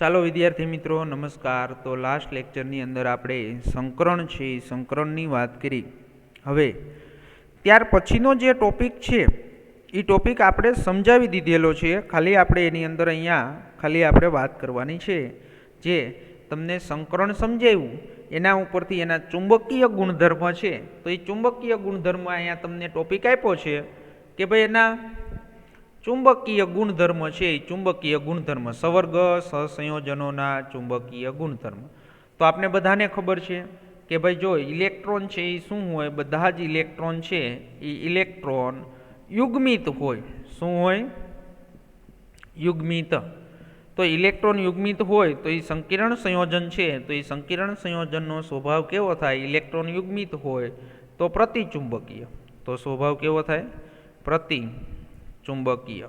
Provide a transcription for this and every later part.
ચાલો વિદ્યાર્થી મિત્રો નમસ્કાર। તો લાસ્ટ લેક્ચરની અંદર આપણે સંકરણ છે સંકરણની વાત કરી। હવે ત્યાર પછીનો જે ટોપિક છે એ ટોપિક આપણે સમજાવી દીધેલો છે, ખાલી આપણે એની અંદર અહીંયા ખાલી આપણે વાત કરવાની છે। જે તમને સંકરણ સમજાવ્યું એના ઉપરથી એના ચુંબકીય ગુણધર્મ છે, તો એ ચુંબકીય ગુણધર્મ અહીંયા તમને ટોપિક આપ્યો છે કે ભાઈ એના ચુંબકીય ગુણધર્મ છે, ચુંબકીય ગુણધર્મ સવર્ગ સહસંયોજનોના ચુંબકીય ગુણધર્મ। તો આપણે બધાને ખબર છે કે ભાઈ જો ઇલેક્ટ્રોન છે એ શું હોય, બધા જ ઇલેક્ટ્રોન છે એ ઇલેક્ટ્રોન યુગ્મિત હોય। શું હોય? યુગ્મિત। તો ઇલેક્ટ્રોન યુગ્મિત હોય તો એ સંકીર્ણ સંયોજન છે, તો એ સંકીર્ણ સંયોજનનો સ્વભાવ કેવો થાય? ઇલેક્ટ્રોન યુગ્મિત હોય તો પ્રતિચુંબકીય। તો સ્વભાવ કેવો થાય? પ્રતિચુંબકીય।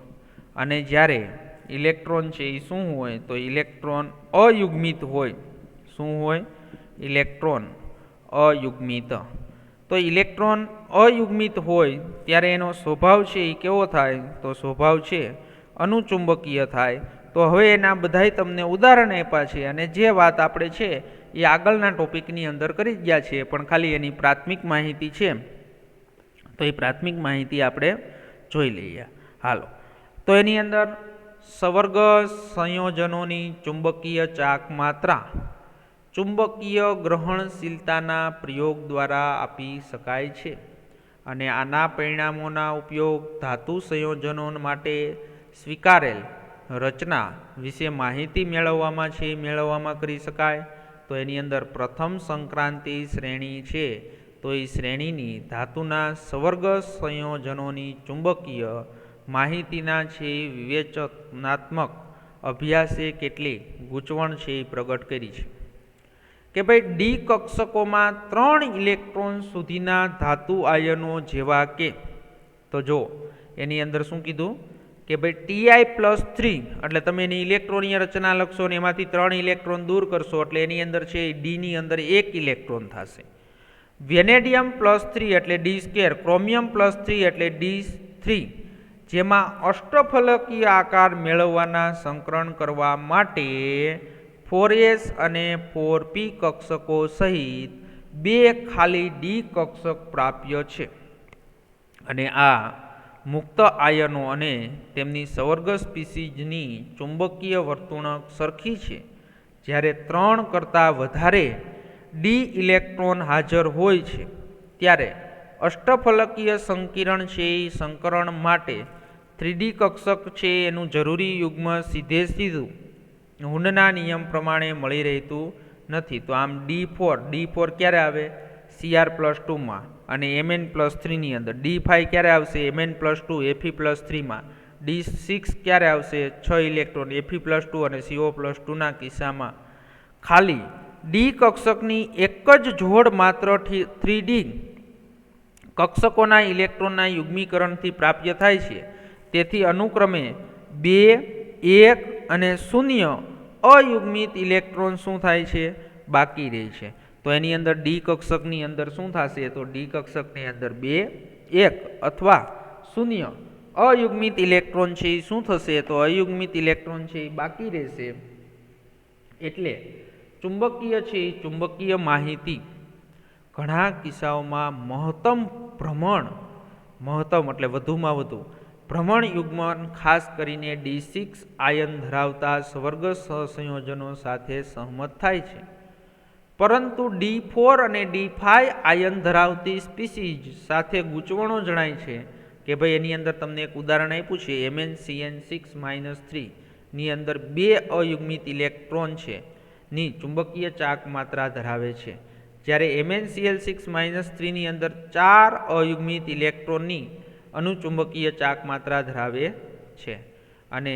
અને જ્યારે ઇલેક્ટ્રોન છે એ શું હોય? તો ઇલેક્ટ્રોન અયુગ્મિત હોય। શું હોય? ઇલેક્ટ્રોન અયુગ્મિત। તો ઇલેક્ટ્રોન અયુગ્મિત હોય ત્યારે એનો સ્વભાવ છે એ કેવો થાય? તો સ્વભાવ છે અનુચુંબકીય થાય। તો હવે એના બધાય તમને ઉદાહરણ આપ્યા છે, અને જે વાત આપણે છે એ આગળના ટોપિકની અંદર કરી ગયા છે, પણ ખાલી એની પ્રાથમિક માહિતી છે, તો એ પ્રાથમિક માહિતી આપણે જોઈ લઈએ। હાલો, તો એની અંદર સવર્ગ સંયોજનોની ચુંબકીય ચાક માત્રા ચુંબકીય ગ્રહણશીલતાના પ્રયોગ દ્વારા આપી શકાય છે, અને આના પરિણામોના ઉપયોગ ધાતુ સંયોજનો માટે સ્વીકારેલ રચના વિશે માહિતી મેળવવામાં કરી શકાય। તો એની અંદર પ્રથમ સંક્રાંતિ શ્રેણી છે, તો એ શ્રેણીની ધાતુના સવર્ગ સંયોજનોની ચુંબકીય માહિતીના છે વિવેચનાત્મક અભ્યાસે કેટલી ગૂંચવણ છે એ પ્રગટ કરી છે કે ભાઈ ડી કક્ષકોમાં 3 ઇલેક્ટ્રોન સુધીના ધાતુ આયનો જેવા કે, તો જો એની અંદર શું કીધું કે ભાઈ Ti+3 એટલે તમે એની ઇલેક્ટ્રોનીય રચના લખશો ને એમાંથી 3 ઇલેક્ટ્રોન દૂર કરશો એટલે એની અંદર છે ડીની અંદર 1 ઇલેક્ટ્રોન થશે। વેનેડિયમ+3 એટલે D², ક્રોમિયમ+3 એટલે D3, જેમાં અષ્ટફલકીય આકાર મેળવવાના સંકરણ કરવા માટે 4s અને 4p કક્ષકો સહિત 2 ખાલી ડી કક્ષક પ્રાપ્ય છે। અને આ મુક્ત આયનો અને તેમની સવર્ગ સ્પીસીઝની ચુંબકીય વર્તણૂક સરખી છે। જ્યારે 3 કરતાં વધારે ડી ઇલેક્ટ્રોન હાજર હોય છે ત્યારે અષ્ટફલકીય સંકીર્ણ છે એ સંકરણ માટે 3D કક્ષક છે એનું જરૂરી યુગ્મ સીધું હુન્ડના નિયમ પ્રમાણે મળી રહેતું નથી। તો આમ D4 ક્યારે આવે? Cr+2માં, અને Mn+3 ની અંદર। D5 ક્યારે આવશે? Mn+2 Fe+3માં। D6 ક્યારે આવશે? 6 ઇલેક્ટ્રોન Fe+2 અને CO+2ના કિસ્સામાં। ખાલી ડી કક્ષકની એક જ જોડ માત્ર 3D કક્ષકોના ઇલેક્ટ્રોનના યુગ્મીકરણથી પ્રાપ્ય થાય છે। તેથી અનુક્રમે 2, 1 અને 0 અયુગ્મિત ઇલેક્ટ્રોન શું થાય છે? બાકી રહે છે। તો એની અંદર ડી કક્ષકની અંદર શું થશે? તો ડી કક્ષકની અંદર 2, 1 અથવા 0 અયુગ્મિત ઇલેક્ટ્રોન છે એ શું થશે? તો અયુગ્મિત ઇલેક્ટ્રોન છે એ બાકી રહેશે। એટલે ચુંબકીય છે એ ચુંબકીય માહિતી ઘણા કિસ્સાઓમાં મહત્તમ એટલે વધુમાં વધુ ભ્રમણ યુગ્મન ખાસ કરીને D6 આયન ધરાવતા સવર્ગ સહસંયોજનો સાથે સહમત થાય છે, પરંતુ D4 અને D5 આયન ધરાવતી સ્પીસીઝ સાથે ગૂંચવણો જણાય છે કે ભાઈ એની અંદર તમને એક ઉદાહરણ આપ્યું છે MnCN6-3 ની અંદર 2 અયુગ્મિત ઇલેક્ટ્રોન છે ની ચુંબકીય ચાક માત્રા ધરાવે છે, જ્યારે MnCl6-3 ની અંદર 4 અયુગ્મિત ઇલેક્ટ્રોનની અનુચુંબકીય ચાક માત્રા ધરાવે છે। અને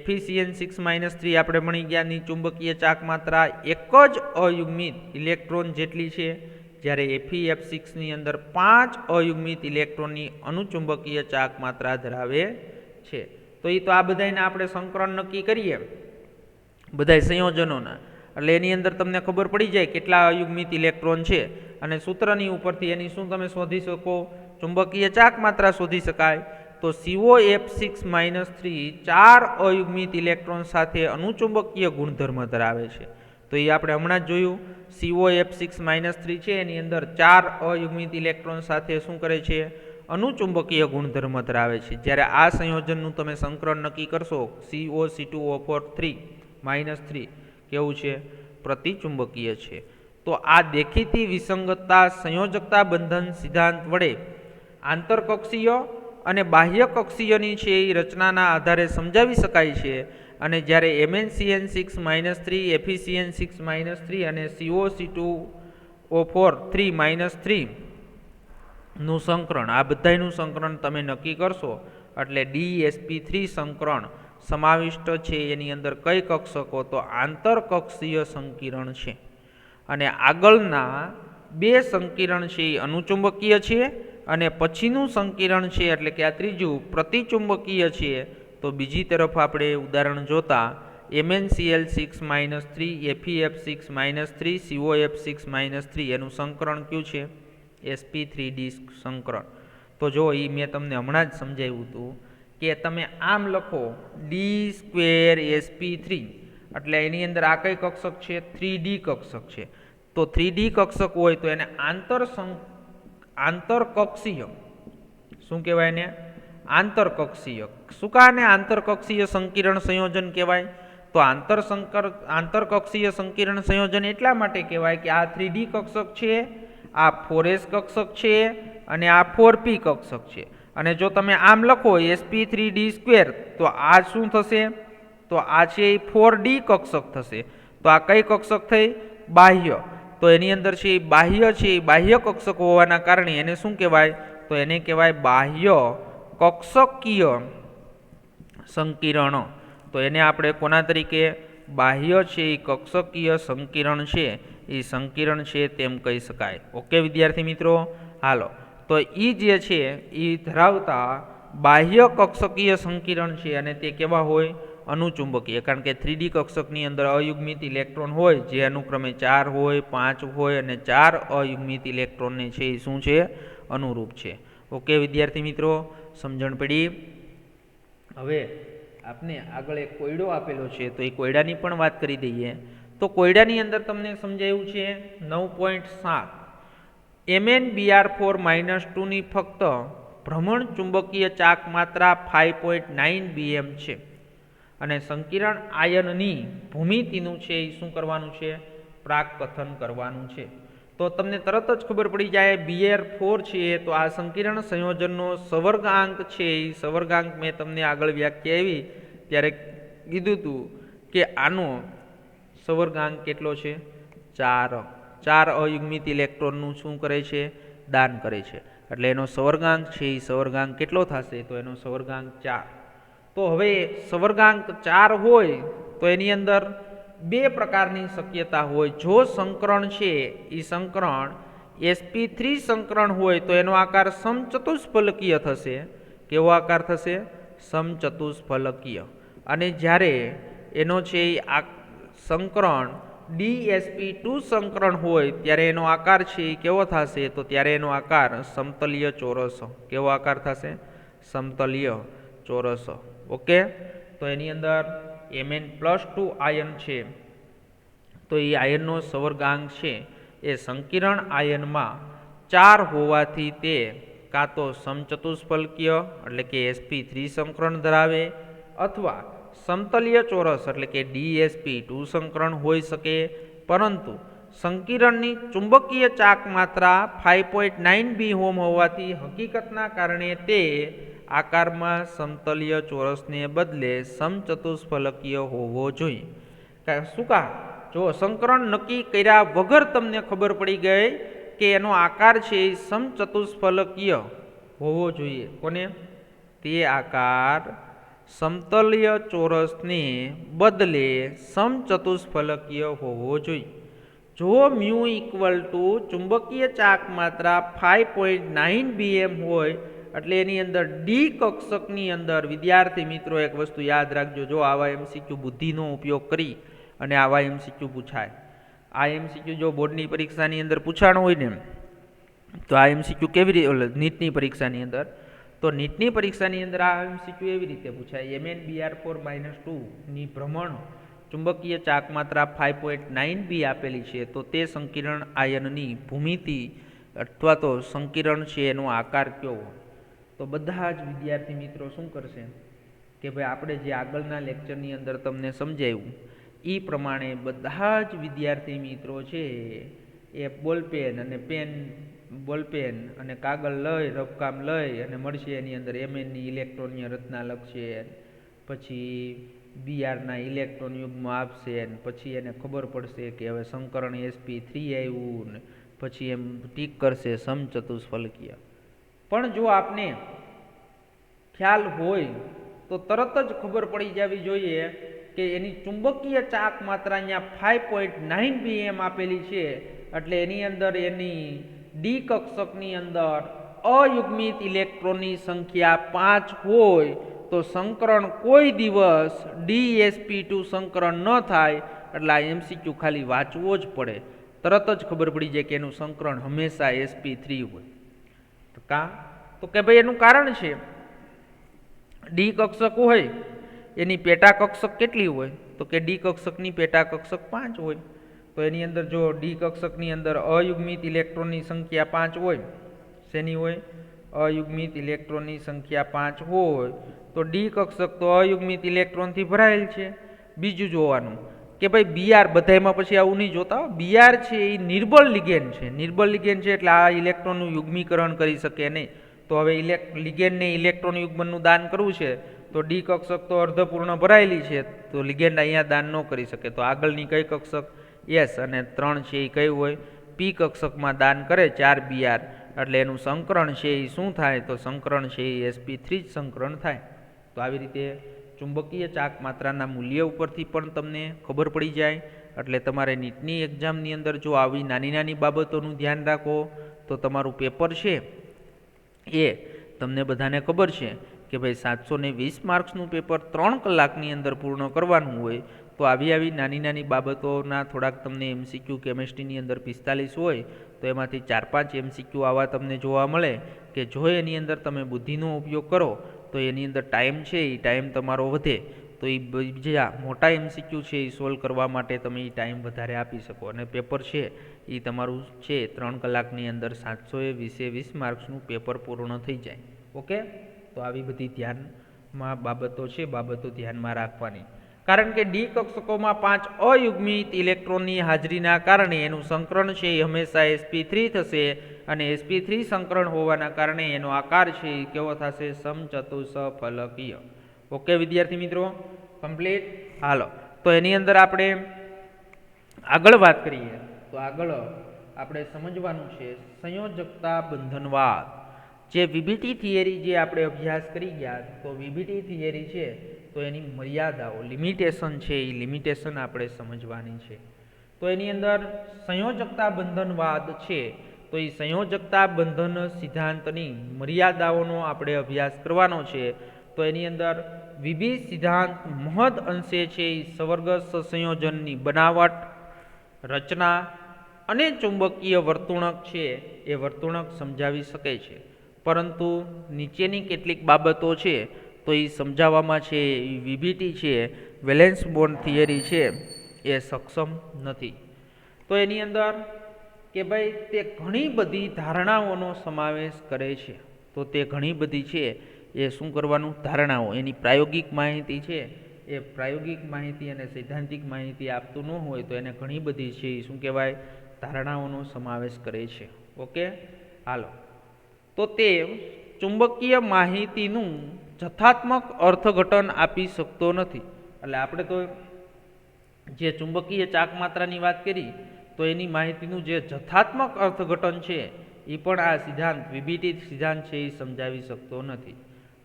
FeCN6-3 આપણે ભણી ગયાની ચુંબકીય ચાક માત્રા એક જ અયુગ્મિત ઇલેક્ટ્રોન જેટલી છે, જ્યારે FeF6 ની અંદર 5 અયુગ્મિત ઇલેક્ટ્રોનની અનુચુંબકીય ચાક માત્રા ધરાવે છે। તો એ તો આ બધાને આપણે સંકરણ નક્કી કરીએ બધા સંયોજનોના, એટલે એની અંદર તમને ખબર પડી જાય કેટલા અયુગ્મિત ઇલેક્ટ્રોન છે, અને સૂત્રની ઉપરથી એની શું તમે શોધી શકો? ચુંબકીય ચાક માત્રા શોધી શકાય। તો COF6-3 ચાર અયુગ્મિત ઇલેક્ટ્રોન સાથે અનુચુંબકીય ગુણધર્મ ધરાવે છે. તો એ આપણે હમણાં જ જોયું. COF6-3 છે એની અંદર ચાર અયુગ્મિત ઇલેક્ટ્રોન સાથે શું કરે છે? અનુચુંબકીય ગુણધર્મ ધરાવે છે. જ્યારે આ સંયોજનનું તમે સંકરણ નક્કી કરશો COC2O4 3 કેવું છે? પ્રતિચુંબકીય છે. તો આ દેખીતી વિસંગતતા સંયોજકતા બંધન સિદ્ધાંત વડે આંતરકક્ષીય અને બાહ્ય કક્ષીયની છે એ રચનાના આધારે સમજાવી શકાય છે. અને જ્યારે MnCN6-3 FeCN6-3 અને COC2O4 3 નું સંકરણ, આ બધાનું સંકરણ તમે નક્કી કરશો એટલે DsP3 સંકરણ સમાવિષ્ટ છે. એની અંદર કઈ કક્ષકો? તો આંતરકક્ષીય સંકીર્ણ છે. અને આગળના બે સંકીર્ણ છે એ અનુચુંબકીય છે અને પછીનું સંકીર્ણ છે એટલે કે આ ત્રીજું પ્રતિચુંબકીય છે. તો બીજી તરફ આપણે ઉદાહરણ જોતા MnCl6-3 FeF6-3 COF6-3 એનું સંકરણ કયું છે? sp3d સંકરણ. તો જો એ મેં તમને હમણાં જ સમજાવ્યું હતું કે તમે આમ લખો d2sp3 એટલે એની અંદર આ કઈ કક્ષક છે? 3D કક્ષક છે. તો 3D કક્ષક હોય તો એને આંતરકક્ષીય શું કહેવાય? એને આંતરકક્ષીય. શું કાને આંતરકક્ષીય સંકીર્ણ સંયોજન કહેવાય? તો આંતરકક્ષીય સંકીર્ણ સંયોજન એટલા માટે કહેવાય કે આ 3D કક્ષક છે, આ 4s કક્ષક છે અને આ 4p કક્ષક છે. અને જો તમે આમ લખો sp3d2 તો આ શું થશે? તો આ છે એ 4D કક્ષક થશે. તો આ કઈ કક્ષક થઈ? બાહ્ય. તો એની અંદર છે એ બાહ્ય છે એ બાહ્ય કક્ષક હોવાના કારણે એને શું કહેવાય? તો એને કહેવાય બાહ્ય કક્ષકીય સંકીર્ણ. તો એને આપણે કોના તરીકે? બાહ્ય છે એ કક્ષકીય સંકીર્ણ છે એ સંકીર્ણ છે તેમ કહી શકાય. ઓકે વિદ્યાર્થી મિત્રો, હાલો તો એ જે છે એ ધરાવતા બાહ્ય કક્ષકીય સંકીર્ણ છે અને તે કેવા હોય? અનુચુંબકીય. કારણ કે 3D કક્ષકની અંદર અયુગ્મિત ઇલેક્ટ્રોન હોય જે અનુક્રમે 4 હોય, 5 હોય અને 4 અયુગ્મિત ઇલેક્ટ્રોનને છે એ શું છે? અનુરૂપ છે. ઓકે વિદ્યાર્થી મિત્રો, સમજણ પડી? હવે આપને આગળ એક કોયડો આપેલો છે તો એ કોયડાની પણ વાત કરી દઈએ. તો કોયડાની અંદર તમને સમજાયું છે 9.7 MnBr4-2 ની ફક્ત ભ્રમણ ચુંબકીય ચાક માત્રા 5.9 bm છે અને સંકીર્ણ આયનની ભૂમિતિનું છે એ શું કરવાનું છે? પ્રાકકથન કરવાનું છે. તો તમને તરત જ ખબર પડી જાય Br4 છે તો આ સંકીર્ણ સંયોજનનો સવર્ગાંક છે એ સવર્ગાંક મેં તમને આગળ વ્યાખ્યા આવી ત્યારે કીધું હતું કે આનો સવર્ગાંક કેટલો છે? 4 અયુગ્મિત ઇલેક્ટ્રોનનું શું કરે છે? દાન કરે છે. એટલે એનો સવર્ગાંક છે એ સવર્ગાંક કેટલો થશે? તો એનો સવર્ગાંક 4. તો હવે સવર્ગાંક 4 હોય તો એની અંદર બે પ્રકારની શક્યતા હોય. જો સંકરણ છે એ સંકરણ sp3 સંકરણ હોય તો એનો આકાર સમચતુષ્ફલકીય થશે. કેવો આકાર થશે? સમચતુષ્ફલકીય. અને જ્યારે એનો છે આ સંકરણ dsp2 સંકરણ હોય ત્યારે એનો આકાર છે એ કેવો થશે? તો ત્યારે એનો આકાર સમતલીય ચોરસ. કેવો આકાર થશે? સમતલીય ચોરસ. ઓકે, તો એની અંદર Mn+2 આયન છે તો એ આયનનો સવર્ગાંક છે એ સંકીર્ણ આયનમાં 4 હોવાથી તે કાં તો સમચતુષ્ફલકીય એટલે કે sp3 સંકરણ ધરાવે અથવા સમતલીય ચોરસ એટલે કે dsp2 સંકરણ હોઈ શકે. પરંતુ સંકીરણની ચુંબકીય ચાક માત્રા 5.9 bm હોવાથી હકીકતના કારણે તે આકારમાં સમતલીય ચોરસને બદલે સમચતુષ્ફલકીય હોવો જોઈએ. શું કા? જો સંકરણ નક્કી કર્યા વગર તમને ખબર પડી ગઈ કે એનો આકાર છે એ સમચતુષ્ફલકીય હોવો જોઈએ. કોને? તે આકાર સમતલીય ચોરસને બદલે સમચતુષ્ફલકીય હોવો જોઈએ. જો μ ચુંબકીય ચાક માત્રા 5.9 bm હોય એટલે એની અંદર ડી કક્ષકની અંદર વિદ્યાર્થી મિત્રો એક વસ્તુ યાદ રાખજો. જો આવા MCQ બુદ્ધિનો ઉપયોગ કરી અને આવા MCQ પૂછાય. આ MCQ જો બોર્ડની પરીક્ષાની અંદર પૂછાણો હોય ને તો આ MCQ કેવી રીતે નીટની પરીક્ષાની અંદર તો નીટની પરીક્ષાની અંદર આ MCQ એવી રીતે પૂછાય, MnBr4-2 ની ભ્રમણ ચુંબકીય ચાક માત્રા 5.9b આપેલી છે, તો તે સંકીર્ણ આયનની ભૂમિતિ અથવા તો સંકીર્ણ છે એનો આકાર કયો? તો બધા જ વિદ્યાર્થી મિત્રો શું કરશે કે ભાઈ આપણે જે આગળના લેક્ચરની અંદર તમને સમજાવ્યું એ પ્રમાણે બધા જ વિદ્યાર્થી મિત્રો છે એ બોલપેન અને કાગળ લઈ રફકામ લઈ અને મળશે એની અંદર Mnની ઇલેક્ટ્રોનની રચના લખશે, પછી Br ઇલેક્ટ્રોન યુગ્મ આપશે, પછી એને ખબર પડશે કે હવે સંકરણ sp3 આવ્યું ને પછી એમ ટીક કરશે સમચતુષ્ફલકીય. પણ જો આપને ખ્યાલ હોય તો તરત જ ખબર પડી જવી જોઈએ કે એની ચુંબકીય ચાક માત્રા અહીંયા 5.9bm આપેલી છે, એટલે એની અંદર એની ડી કક્ષકની અંદર અયુગ્મિત ઇલેક્ટ્રોનની સંખ્યા 5 હોય તો સંકરણ કોઈ દિવસ dsp2 સંકરણ ન થાય. એટલે આ MCQ ખાલી વાંચવો જ પડે, તરત જ ખબર પડી જાય કે એનું સંકરણ હંમેશા sp3 હોય. તો કે ભાઈ એનું કારણ છે ડી કક્ષક હોય એની પેટા કક્ષક કેટલી હોય? તો કે ડી કક્ષકની પેટા કક્ષક 5 હોય. તો એની અંદર જો ડી કક્ષકની અંદર અયુગ્મિત ઇલેક્ટ્રોનની સંખ્યા 5 હોય, શેની હોય? અયુગ્મિત ઇલેક્ટ્રોનની સંખ્યા 5 હોય તો ડી કક્ષક તો અયુગ્મિત ઇલેક્ટ્રોનથી ભરાયેલ છે. બીજું જોવાનું કે ભાઈ Br બધામાં પછી આવું નહીં જોતા, Br છે એ નિર્બળ લિગેન્ડ છે. નિર્બળ લિગેન્ડ છે એટલે આ ઇલેક્ટ્રોનનું યુગ્મીકરણ કરી શકે નહીં. તો હવે લિગેન્ડને ઇલેક્ટ્રોન યુગ્મનનું દાન કરવું છે તો ડી કક્ષક તો અર્ધપૂર્ણ ભરાયેલી છે, તો લિગેન્ડ અહીંયા દાન ન કરી શકે. તો આગળની કઈ કક્ષક? S અને 3 છે એ કઈ હોય? પી કક્ષકમાં દાન કરે 4 Br, એટલે એનું સંકરણ છે એ શું થાય? તો સંકરણ છે એ sp3 જ સંકરણ થાય. તો આવી રીતે ચુંબકીય ચાક માત્રાના મૂલ્ય ઉપરથી પણ તમને ખબર પડી જાય. એટલે તમારે નીટની એક્ઝામની અંદર જો આવી નાની નાની બાબતોનું ધ્યાન રાખો તો તમારું પેપર છે એ તમને બધાને ખબર છે કે ભાઈ 720 માર્ક્સનું પેપર 3 કલાકની અંદર પૂર્ણ કરવાનું હોય. તો આવી નાની નાની બાબતોના થોડાક તમને MCQ કેમેસ્ટ્રીની અંદર 45 હોય તો એમાંથી 4-5 MCQ આવા તમને જોવા મળે કે જો એની અંદર તમે બુદ્ધિનો ઉપયોગ કરો તો એની અંદર ટાઈમ છે એ ટાઈમ તમારો વધે. તો એ બીજા મોટા MCQ છે એ સોલ્વ કરવા માટે તમે એ ટાઈમ વધારે આપી શકો અને પેપર છે એ તમારું છે 3 કલાકની અંદર 720 માર્ક્સનું પેપર પૂર્ણ થઈ જાય. ઓકે, તો આવી બધી ધ્યાનમાં બાબતો છે, બાબતો ધ્યાનમાં રાખવાની. કારણ કે ડી કક્ષકોમાં 5 અયુગ્મિત ઇલેક્ટ્રોનની હાજરીના કારણે એનું સંકરણ છે એ હંમેશા sp3 થશે અને sp3 સંકરણ હોવાના કારણે એનો આકાર છે એ કેવો થશે? સમચતુષ્ફલકીય. ઓકે વિદ્યાર્થી મિત્રો, કમ્પ્લીટ. હાલો, તો એની અંદર આપણે આગળ વાત કરીએ તો આગળ આપણે સમજવાનું છે સંયોજકતા બંધનવાદ. જે વીબીટી થિયરી જે આપણે અભ્યાસ કરી ગયા, તો વીબીટી થિયરી છે તો એની મર્યાદાઓ લિમિટેશન છે એ લિમિટેશન આપણે સમજવાની છે. તો એની અંદર સંયોજકતા બંધનવાદ છે તો એ સંયોજકતા બંધન સિદ્ધાંતની મર્યાદાઓનો આપણે અભ્યાસ કરવાનો છે. તો એની અંદર વીબી સિદ્ધાંત મહદ અંશે છે એ સવર્ગ સહસંયોજનની બનાવટ, રચના અને ચુંબકીય વર્તુણક છે એ વર્તુણક સમજાવી શકે છે, પરંતુ નીચેની કેટલીક બાબતો છે તો એ સમજાવવામાં છે એ વીબીટી છે વેલેન્સ બોન્ડ થિયરી છે એ સક્ષમ નથી. તો એની અંદર કે ભાઈ તે ઘણી બધી ધારણાઓનો સમાવેશ કરે છે. તો તે ઘણી બધી છે એ શું કરવાનું? ધારણાઓ. એની પ્રાયોગિક માહિતી છે એ પ્રાયોગિક માહિતી અને સૈદ્ધાંતિક માહિતી આપતું ન હોય તો એને ઘણી બધી છે એ શું કહેવાય? ધારણાઓનો સમાવેશ કરે છે. ઓકે, હાલો, તો તે ચુંબકીય માહિતીનું જથાત્મક અર્થઘટન આપી શકતો નથી. એટલે આપણે તો જે ચુંબકીય ચાક માત્રાની વાત કરી તો એની માહિતીનું જે જથાત્મક અર્થઘટન છે એ પણ આ સિદ્ધાંત વીબીટી સિદ્ધાંત છે એ સમજાવી શકતો નથી.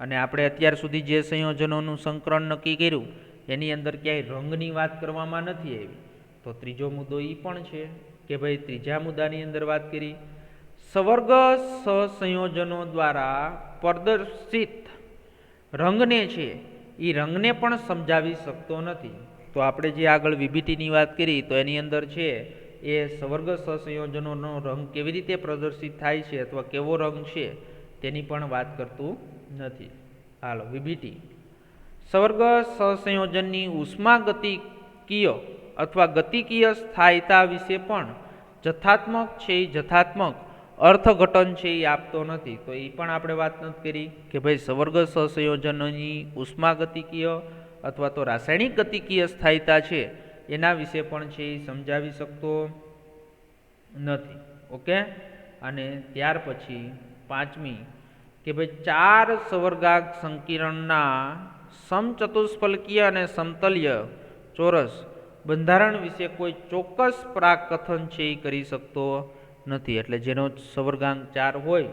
અને આપણે અત્યાર સુધી જે સંયોજનોનું સંકરણ નક્કી કર્યું એની અંદર ક્યાંય રંગની વાત કરવામાં નથી આવી. તો ત્રીજો મુદ્દો એ પણ છે કે ભાઈ ત્રીજા મુદ્દાની અંદર વાત કરી સવર્ગ સહસંયોજનો દ્વારા પ્રદર્શિત રંગને છે એ રંગને પણ સમજાવી શકતો નથી. તો આપણે જે આગળ વીબીટીની વાત કરી તો એની અંદર છે એ સવર્ગ સહસંયોજનોનો રંગ કેવી રીતે પ્રદર્શિત થાય છે અથવા કેવો રંગ છે તેની પણ વાત કરતું નથી. હાલો વીબીટી સવર્ગ સહસંયોજનની ઉષ્માગતિકીય અથવા ગતિકીય સ્થાયીતા વિશે પણ જથ્થાત્મક છે એ જથ્થાત્મક અર્થઘટન છે એ આપતો નથી. તો એ પણ આપણે વાત નથી કરી કે ભાઈ સવર્ગ સહસંયોજનોની ઉષ્માગતિકીય અથવા તો રાસાયણિક ગતિકીય સ્થાયીતા છે એના વિશે પણ છે એ સમજાવી શકતો નથી. ઓકે. અને ત્યાર પછી પાંચમી કે ભાઈ ચાર સવર્ગાંક સંકીર્ણના સમચતુષ્ફલકીય અને સમતલીય ચોરસ બંધારણ વિશે કોઈ ચોક્કસ પ્રાકથન છે એ કરી શકતો નથી. એટલે જેનો સવર્ગાંક 4 હોય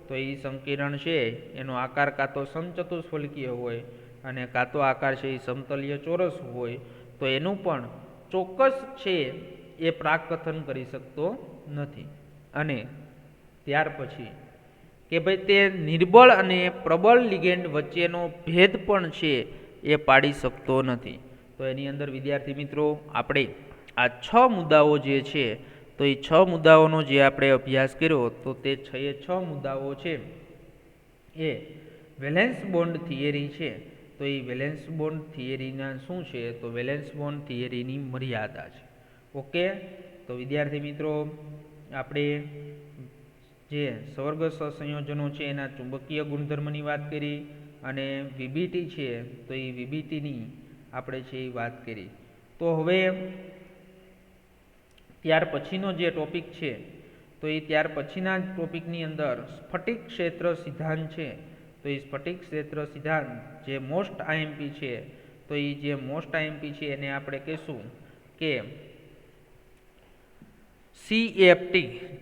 તો એ સંકીર્ણ છે એનો આકાર કાં તો સમચતુષ્ફલકીય હોય અને કાં તો આકાર છે એ સમતલીય ચોરસ હોય તો એનું પણ ચોક્કસ છે એ પ્રાકથન કરી શકતો નથી. અને ત્યાર પછી કે ભાઈ તે નિર્બળ અને પ્રબળ લિગેન્ડ વચ્ચેનો ભેદ પણ છે એ પાડી શકતો નથી. તો એની અંદર વિદ્યાર્થી મિત્રો આપણે આ 6 મુદ્દાઓ જે છે તો એ 6 મુદ્દાઓનો જે આપણે અભ્યાસ કર્યો તો તે 6 મુદ્દાઓ છે એ વેલેન્સ બોન્ડ થિયરી છે. તો એ વેલેન્સ બોન્ડ થિયરીના શું છે તો વેલેન્સ બોન્ડ થિયરીની મર્યાદા છે. ઓકે. તો વિદ્યાર્થી મિત્રો આપણે જે સવર્ગ સહસંયોજનો છે એના ચુંબકીય ગુણધર્મની વાત કરી અને વીબીટી છે તો એ વીબીટીની આપણે છે એ વાત કરી. તો હવે ત્યાર પછીનો જે ટોપિક છે તો એ ત્યાર પછીના ટોપિકની અંદર સ્ફટિક ક્ષેત્ર સિદ્ધાંત છે. તો એ સ્ફટિક ક્ષેત્ર સિદ્ધાંત જે મોસ્ટ આઈએમપી છે તો એ જે મોસ્ટ આઈએમપી છે એને આપણે કહીશું કે CFT,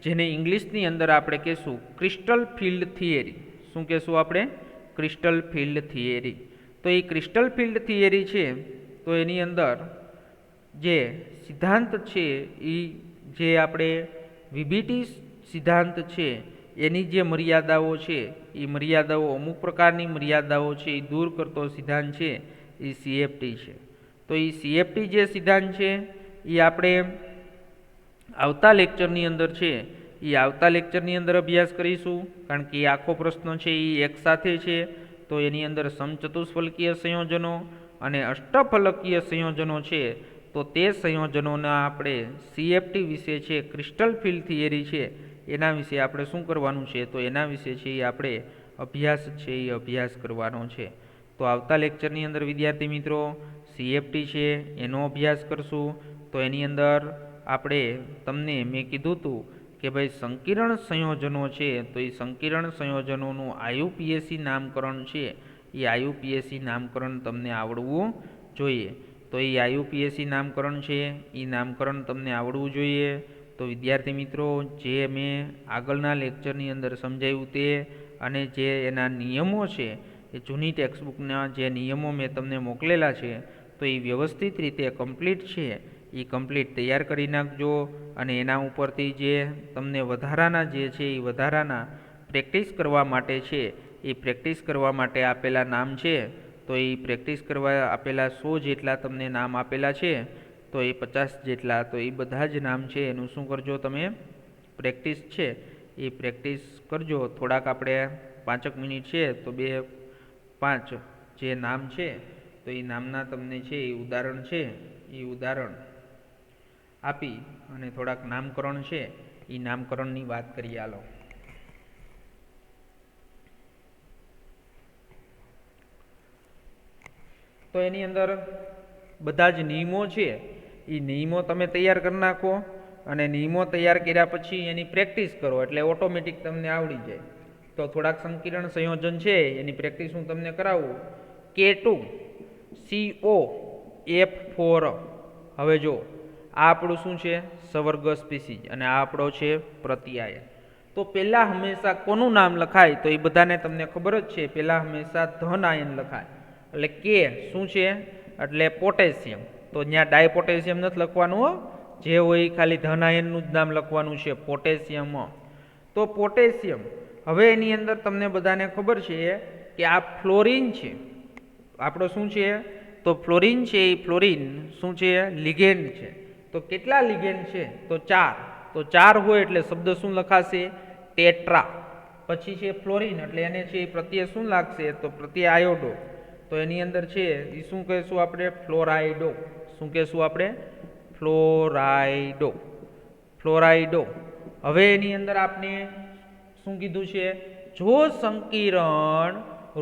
જેને ઇંગ્લિશની અંદર આપણે કહીશું ક્રિસ્ટલ ફિલ્ડ થિયરી. શું કહેશું આપણે? Crystal field theory. તો એ ક્રિસ્ટલ ફિલ્ડ થિયરી છે તો એની અંદર જે સિદ્ધાંત છે એ જે આપણે વીબીટી સિદ્ધાંત છે એની જે મર્યાદાઓ છે એ મર્યાદાઓ અમુક પ્રકારની મર્યાદાઓ છે એ દૂર કરતો સિદ્ધાંત છે એ CFT છે. તો એ CFT જે સિદ્ધાંત છે એ આપણે આવતા લેક્ચરની અંદર છે એ આવતા લેક્ચરની અંદર અભ્યાસ કરીશું. કારણ કે એ આખો પ્રશ્ન છે એ એક સાથે છે. તો એની અંદર સમચતુષ્ફલકીય સંયોજનો અને અષ્ટફલકીય સંયોજનો છે તો તે સંયોજનોના આપણે CFT વિશે છે ક્રિસ્ટલ ફિલ્ડ થિયરી છે એના વિશે આપણે શું કરવાનું છે તો એના વિશે છે એ આપણે અભ્યાસ છે એ અભ્યાસ કરવાનો છે. તો આવતા લેક્ચરની અંદર વિદ્યાર્થી મિત્રો CFT છે એનો અભ્યાસ કરશું. તો એની અંદર આપણે તમને મેં કીધું હતું કે ભાઈ સંકીર્ણ સંયોજનો છે તો એ સંકીર્ણ સંયોજનોનું IUPAC નામકરણ છે એ IUPAC નામકરણ તમને આવડવું જોઈએ. તો એ IUPAC નામકરણ છે એ નામકરણ તમને આવડવું જોઈએ. તો વિદ્યાર્થી મિત્રો જે મેં આગળના લેક્ચરની અંદર સમજાવ્યું તે અને જે એના નિયમો છે એ જૂની ટેક્સ્ટબુકના જે નિયમો મેં તમને મોકલેલા છે તો એ વ્યવસ્થિત રીતે કમ્પ્લીટ છે એ કમ્પ્લીટ તૈયાર કરી નાખજો. અને એના ઉપરથી જે તમને વધારાના જે છે એ વધારાના પ્રેક્ટિસ કરવા માટે છે એ પ્રેક્ટિસ કરવા માટે આપેલા નામ છે તો એ પ્રેક્ટિસ કરવા આપેલા 100 જેટલા તમને નામ આપેલા છે તો એ 50 જેટલા તો એ બધા જ નામ છે એનું શું કરજો તમે પ્રેક્ટિસ છે એ પ્રેક્ટિસ કરજો. થોડાક આપણે 5 મિનિટ છે તો 2-5 જે નામ છે તો એ નામના તમને છે એ ઉદાહરણ છે એ ઉદાહરણ આપી અને થોડાક નામકરણ છે એ નામકરણની વાત કરીએ. હાલો તો એની અંદર બધા જ નિયમો છે એ નિયમો તમે તૈયાર કરી નાખો અને નિયમો તૈયાર કર્યા પછી એની પ્રેક્ટિસ કરો એટલે ઓટોમેટિક તમને આવડી જાય. તો થોડાક સંકીર્ણ સંયોજન છે એની પ્રેક્ટિસ હું તમને કરાવું. K2COF4. હવે જો આ આપણું શું છે સવર્ગ સ્પીસીઝ અને આ આપણો છે પ્રત્યાયન. તો પહેલાં હંમેશા કોનું નામ લખાય તો એ બધાને તમને ખબર જ છે. પહેલાં હંમેશા ધન આયન લખાય એટલે કે શું છે એટલે પોટેશિયમ. તો ત્યાં ડાયપોટેશિયમ નથી લખવાનું હો, જે હોય ખાલી ધન આયનનું જ નામ લખવાનું છે પોટેશિયમ. તો પોટેશિયમ હવે એની અંદર તમને બધાને ખબર છે કે આ ફ્લોરિન છે આપણો શું છે તો ફ્લોરિન છે એ ફ્લોરિન શું છે લિગેન્ડ છે. તો કેટલા લિગેન્ડ છે તો 4. તો 4 હોય એટલે શબ્દ શું લખાશે ટેટ્રા. પછી છે ફ્લોરિન એટલે એને છે એ પ્રત્યય શું લાગશે તો પ્રત્યય આયોડો, તો એની અંદર છે એ શું કહેશું આપણે ફ્લોરાઇડો. શું કહેશું આપણે ફ્લોરાઇડો, ફ્લોરાઇડો. હવે એની અંદર આપણે શું કીધું છે, જો સંકીર્ણ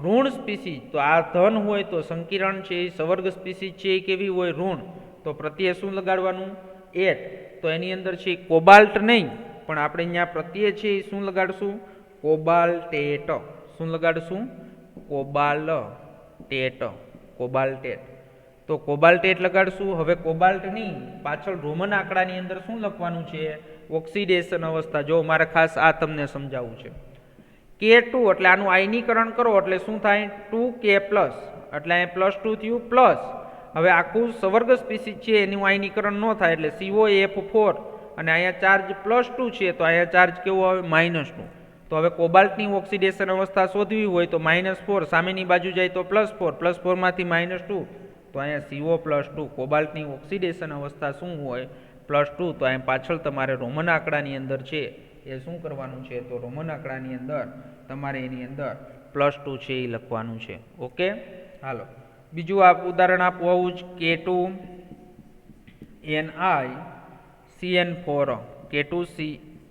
ઋણ સ્પીસીઝ, તો આ ધન હોય તો સંકીર્ણ છે એ સવર્ગ સ્પીસીઝ છે એ કેવી હોય ઋણ, તો પ્રત્યય શું લગાડવાનું એટ. તો એની અંદર છે કોબાલ્ટ નહીં પણ આપણે અહીંયા પ્રત્યય છે એ શું લગાડશું કોબાલ્ટેટ. શું લગાડશું કોબાલ્ટેટ, કોબાલ્ટેટ. તો કોબાલ્ટેટ લગાડશું. હવે કોબાલ્ટની પાછળ રોમન આંકડાની અંદર શું લખવાનું છે ઓક્સિડેશન અવસ્થા. જો મારે ખાસ આ તમને સમજાવવું છે. K2 એટલે આનું આયનીકરણ કરો એટલે શું થાય 2K+, એટલે અહીં +2 થયું પ્લસ. હવે આખું સવર્ગ સ્પીસીઝ છે એનું આયનીકરણ ન થાય એટલે COF4 અને અહીંયા ચાર્જ +2 છે તો અહીંયા ચાર્જ કેવો આવે -2. તો હવે કોબાલ્ટની ઓક્સિડેશન અવસ્થા શોધવી હોય તો -4, સામેની બાજુ જાય તો +4, +4 માંથી -2, તો અહીંયા CO+2. કોબાલ્ટની ઓક્સિડેશન અવસ્થા શું હોય +2. તો અહીંયા પાછળ તમારે રોમન આંકડાની અંદર છે એ શું કરવાનું છે તો રોમન આંકડાની અંદર તમારે એની અંદર +2 છે એ લખવાનું છે. ઓકે, હાલો બીજું ઉદાહરણ આપવું આવું જ K2NiCN4,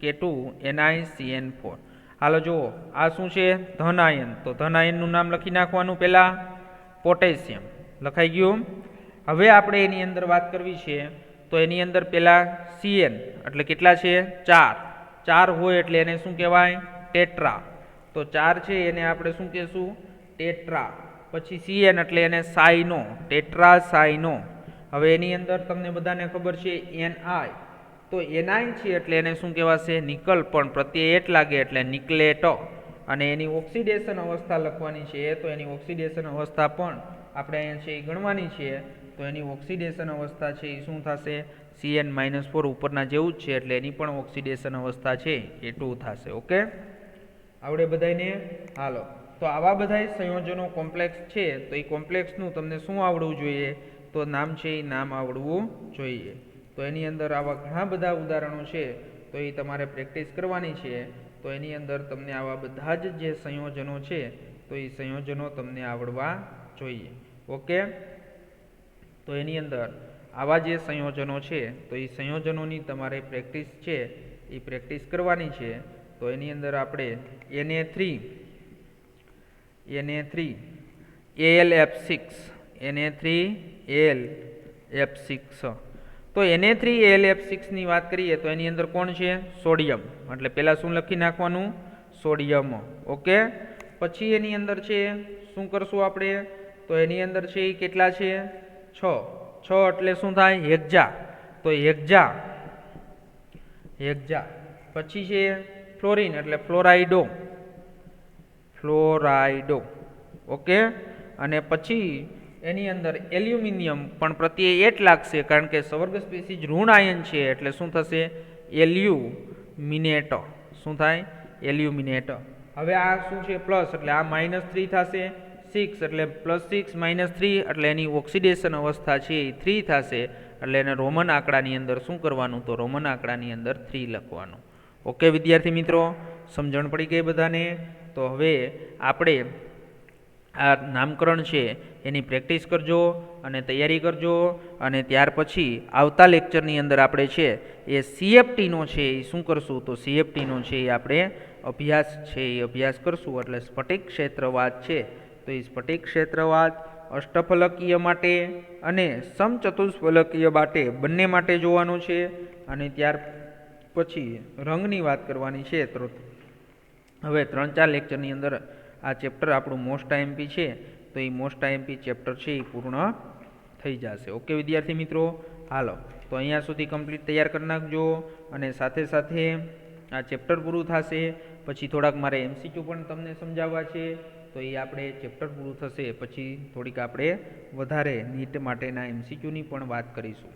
K2NiCN4. હાલો જુઓ આ શું છે ધન આયન, તો ધન આયનનું નામ લખી નાખવાનું પહેલાં પોટેશિયમ લખાઈ ગયું. હવે આપણે એની અંદર વાત કરવી છે તો એની અંદર પહેલાં CN એટલે કેટલા છે 4 હોય એટલે એને શું કહેવાય ટેટ્રા. તો 4 છે એને આપણે શું કહેશું ટેટ્રા. પછી CN એટલે એને સાઇનો, ટેટ્રા સાઇનો. હવે એની અંદર તમને બધાને ખબર છે Ni, તો Ni છે એટલે એને શું કહેવાશે નિકલ, પણ પ્રત્યય એટ લાગે એટલે નિકલેટો. અને એની ઓક્સિડેશન અવસ્થા લખવાની છે તો એની ઓક્સિડેશન અવસ્થા પણ આપણે અહીંયા છે એ ગણવાની છે. તો એની ઓક્સિડેશન અવસ્થા છે એ શું થશે CN-4 ઉપરના જેવું જ છે એટલે એની પણ ઓક્સિડેશન અવસ્થા છે એ 2 થશે. ઓકે, આવડે બધાને. હાલો તો આવા બધા સંયોજનો કોમ્પ્લેક્સ છે તો એ કોમ્પ્લેક્સનું તમને શું આવડવું જોઈએ તો નામ છે એ નામ આવડવું જોઈએ. તો એની અંદર આવા ઘણા બધા ઉદાહરણો છે તો એ તમારે પ્રેક્ટિસ કરવાની છે. તો એની અંદર તમને આવા બધા જ જે સંયોજનો છે તો એ સંયોજનો તમને આવડવા જોઈએ. ઓકે, તો એની અંદર આવા જે સંયોજનો છે તો એ સંયોજનોની તમારે પ્રેક્ટિસ છે એ પ્રેક્ટિસ કરવાની છે. તો એની અંદર આપણે Na3AlF6 તો Na3AlF6 ની વાત કરીએ તો એની અંદર કોણ છે સોડિયમ, એટલે પહેલાં શું લખી નાખવાનું સોડિયમ. ઓકે, પછી એની અંદર છે શું કરશું આપણે તો એની અંદર છે એ કેટલા છે 6 એટલે શું થાય હેક્ઝા, તો હેક્ઝા. પછી છે ફ્લોરિન એટલે ફ્લોરાઇડો. ઓકે, અને પછી એની અંદર એલ્યુમિનિયમ પણ પ્રત્યય એટ લાગશે કારણ કે સવર્ગ સ્પીસીઝ ઋણ આયન છે એટલે શું થશે એલ્યુમિનેટ. શું થાય એલ્યુમિનેટ. હવે આ શું છે પ્લસ એટલે આ -3 થશે, 6 એટલે +6 -3 એટલે એની ઓક્સિડેશન અવસ્થા છે એ 3 થશે એટલે એને રોમન આંકડાની અંદર શું કરવાનું તો રોમન આંકડાની અંદર 3 લખવાનું. ઓકે વિદ્યાર્થી મિત્રો, સમજણ પડી ગઈ બધાને? તો હવે આપણે આ નામકરણ છે એની પ્રેક્ટિસ કરજો અને તૈયારી કરજો. અને ત્યાર પછી આવતા લેક્ચરની અંદર આપણે છે એ CFTનો છે એ શું કરશું તો CFTનો છે એ આપણે અભ્યાસ કરશું. એટલે સ્ફટિક ક્ષેત્રવાદ છે તો એ સ્ફટિક ક્ષેત્રવાદ અષ્ટફલકીય માટે અને સમચતુષ્ફલકીય માટે બંને માટે જોવાનું છે. અને ત્યાર પછી રંગની વાત કરવાની છે. તો હવે 3-4 લેક્ચરની અંદર આ ચેપ્ટર આપણું મોસ્ટ આઈએમપી છે તો એ મોસ્ટ આઈએમપી ચેપ્ટર છે એ પૂર્ણ થઈ જશે. ઓકે વિદ્યાર્થી મિત્રો, હાલો તો અહીંયા સુધી કમ્પ્લીટ તૈયાર કરી નાખજો. અને સાથે સાથે આ ચેપ્ટર પૂરું થશે પછી થોડાક મારે MCQ પણ તમને સમજાવવા છે તો એ આપણે ચેપ્ટર પૂરું થશે પછી થોડીક આપણે વધારે નીટ માટેના MCQની પણ વાત કરીશું.